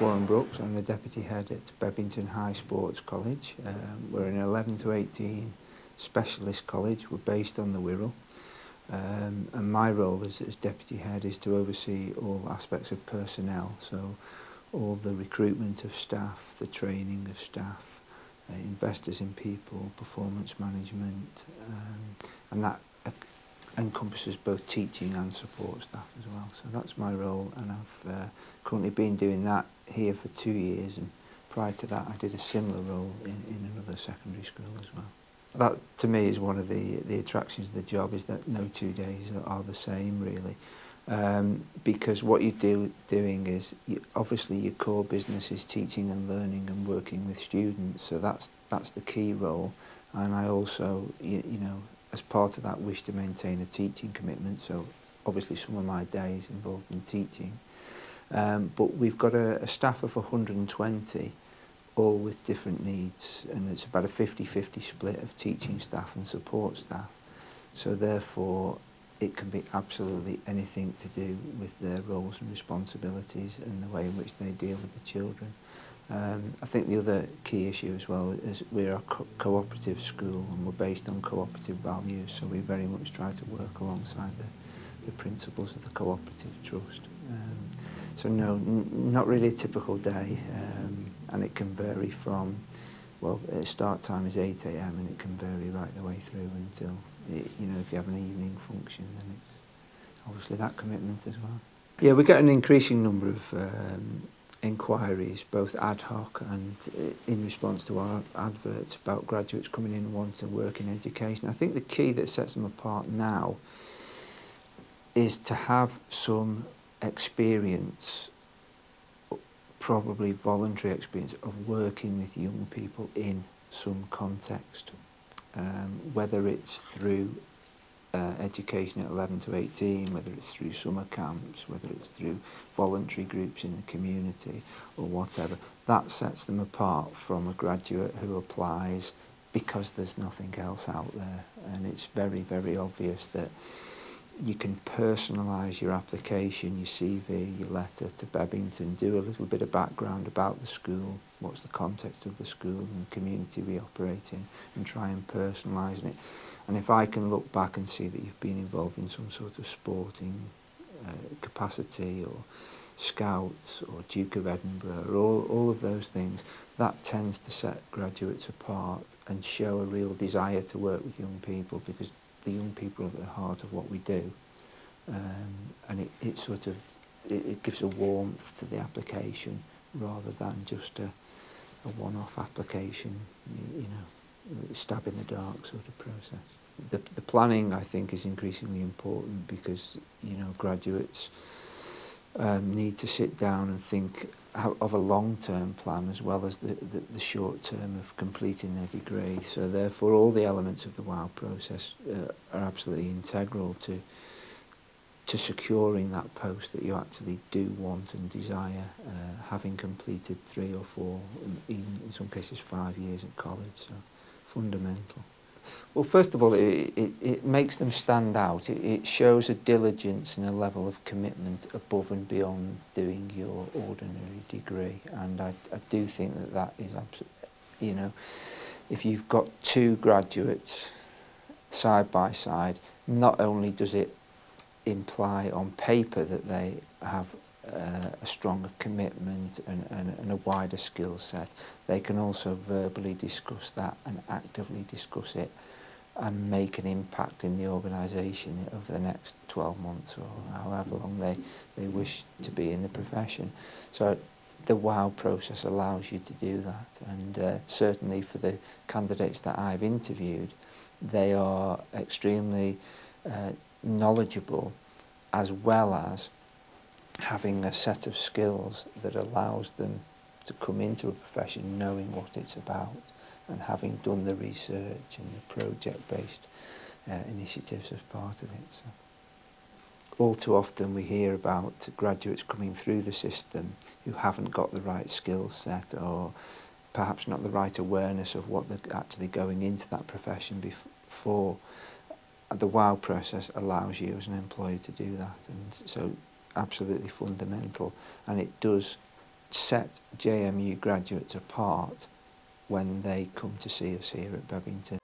Warren Brooks. I'm the Deputy Head at Bebington High Sports College. We're an 11 to 18 specialist college. We're based on the Wirral. And my role as Deputy Head is to oversee all aspects of personnel, so all the recruitment of staff, the training of staff, investors in people, performance management, and that encompasses both teaching and support staff as well. So that's my role, and I've currently been doing that here for 2 years, and prior to that I did a similar role in another secondary school as well. That to me is one of the attractions of the job, is that no 2 days are the same really. Because what you're doing is, obviously your core business is teaching and learning and working with students, so that's the key role. And I also, you know, as part of that, wish to maintain a teaching commitment, so obviously some of my days involved in teaching. But we've got a staff of 120, all with different needs, and it's about a 50-50 split of teaching staff and support staff. So therefore, it can be absolutely anything to do with their roles and responsibilities and the way in which they deal with the children. I think the other key issue as well is we're a cooperative school, and we're based on cooperative values, so we very much try to work alongside the principles of the cooperative trust. So no, not really a typical day, and it can vary from, well, start time is 8 AM and it can vary right the way through until, you know, if you have an evening function, then it's obviously that commitment as well. Yeah, we get an increasing number of inquiries, both ad hoc and in response to our adverts, about graduates coming in and wanting to work in education. I think the key that sets them apart now is to have some experience, probably voluntary experience, of working with young people in some context, whether it's through education at 11 to 18, whether it's through summer camps, whether it's through voluntary groups in the community or whatever. That sets them apart from a graduate who applies because there's nothing else out there, and it's very, very obvious that you can personalise your application, your CV, your letter to Bebington, do a little bit of background about the school, what's the context of the school and the community we operate in, and try and personalise it. And if I can look back and see that you've been involved in some sort of sporting capacity, or Scouts, or Duke of Edinburgh, or all of those things, that tends to set graduates apart and show a real desire to work with young people, because the young people are at the heart of what we do, and it gives a warmth to the application rather than just a one-off application, you know, stab in the dark sort of process. The planning, I think, is increasingly important, because, you know, graduates need to sit down and think of a long-term plan as well as the short term of completing their degree. So therefore all the elements of the WOW process are absolutely integral to securing that post that you actually do want and desire, having completed 3 or 4, even in some cases 5 years at college. So fundamental. Well, first of all, it makes them stand out. It shows a diligence and a level of commitment above and beyond doing your ordinary degree, and I do think that is absolutely, you know, if you've got 2 graduates side by side, not only does it imply on paper that they have a stronger commitment and a wider skill set, they can also verbally discuss that and actively discuss it and make an impact in the organisation over the next 12 months or however long they wish to be in the profession. So the WOW process allows you to do that, and certainly for the candidates that I've interviewed, they are extremely knowledgeable, as well as having a set of skills that allows them to come into a profession knowing what it's about, and having done the research and the project-based initiatives as part of it. So, all too often we hear about graduates coming through the system who haven't got the right skill set, or perhaps not the right awareness of what they're actually going into that profession before. The WOW process allows you as an employer to do that, and so absolutely fundamental, and it does set JMU graduates apart when they come to see us here at Bebington.